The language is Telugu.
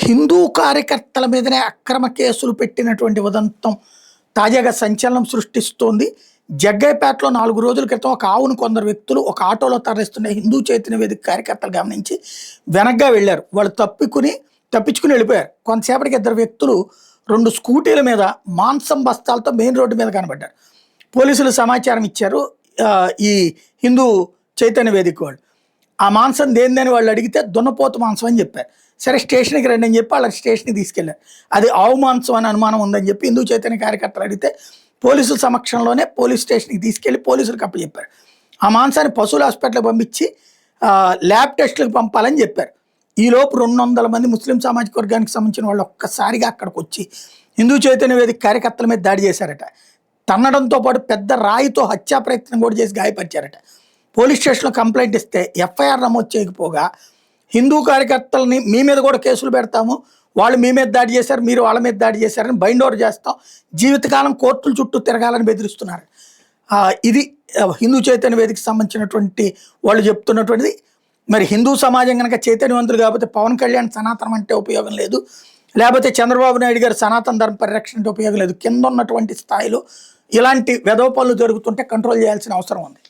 హిందూ కార్యకర్తల మీదనే అక్రమ కేసులు పెట్టినటువంటి ఉదంతం తాజాగా సంచలనం సృష్టిస్తోంది. జగ్గయ్యపేటలో 4 రోజుల క్రితం ఒక ఆవును కొందరు వ్యక్తులు ఒక ఆటోలో తరలిస్తున్న హిందూ చైతన్య వేదిక కార్యకర్తలు గమనించి వెనక్గా వెళ్ళారు. వాళ్ళు తప్పించుకుని వెళ్ళిపోయారు. కొంతసేపటికి 2 వ్యక్తులు 2 స్కూటీల మీద మాంసం బస్తాలతో మెయిన్ రోడ్డు మీద కనబడ్డారు. పోలీసులు సమాచారం ఇచ్చారు. ఈ హిందూ చైతన్య వేదిక వాళ్ళు ఆ మాంసం దేనిదని వాళ్ళు అడిగితే దున్నపోతు మాంసం అని చెప్పారు. సరే స్టేషన్కి రండి అని చెప్పి వాళ్ళ స్టేషన్కి తీసుకెళ్లారు. అది ఆవు మాంసం అని అనుమానం ఉందని చెప్పి హిందూ చైతన్య కార్యకర్తలు అడిగితే పోలీసుల సమక్షంలోనే పోలీస్ స్టేషన్కి తీసుకెళ్లి పోలీసులకు అప్పచెప్పారు. ఆ మాంసాన్ని పశువుల హాస్పిటల్కి పంపించి ల్యాబ్ టెస్టులకు పంపాలని చెప్పారు. ఈలోపు 200 మంది ముస్లిం సామాజిక వర్గానికి సంబంధించిన వాళ్ళు ఒక్కసారిగా అక్కడికి వచ్చి హిందూ చైతన్య వేదిక కార్యకర్తల మీద దాడి చేశారట. తన్నడంతో పాటు పెద్ద రాయితో హత్యా ప్రయత్నం కూడా చేసి గాయపరిచారట. పోలీస్ స్టేషన్లో కంప్లైంట్ ఇస్తే ఎఫ్ఐఆర్ నమోదు చేయకపోగా హిందూ కార్యకర్తలని మీ మీద కూడా కేసులు పెడతాము, వాళ్ళు మీ మీద దాడి చేశారు, మీరు వాళ్ళ మీద దాడి చేశారని బైండ్ ఓవర్ చేస్తాం, జీవితకాలం కోర్టుల చుట్టూ తిరగాలని బెదిరిస్తున్నారు. ఇది హిందూ చైతన్య వేదికకి సంబంధించినటువంటి వాళ్ళు చెప్తున్నటువంటిది. మరి హిందూ సమాజం కనుక చైతన్యవంతులు కాకపోతే పవన్ కళ్యాణ్ సనాతనం అంటే ఉపయోగం లేదు, లేకపోతే చంద్రబాబు నాయుడు గారు సనాతన ధర్మ పరిరక్షణ అంటే ఉపయోగం లేదు. కింద ఉన్నటువంటి స్థాయిలో ఇలాంటి వెధవ పనులు జరుగుతుంటే కంట్రోల్ చేయాల్సిన అవసరం ఉంది.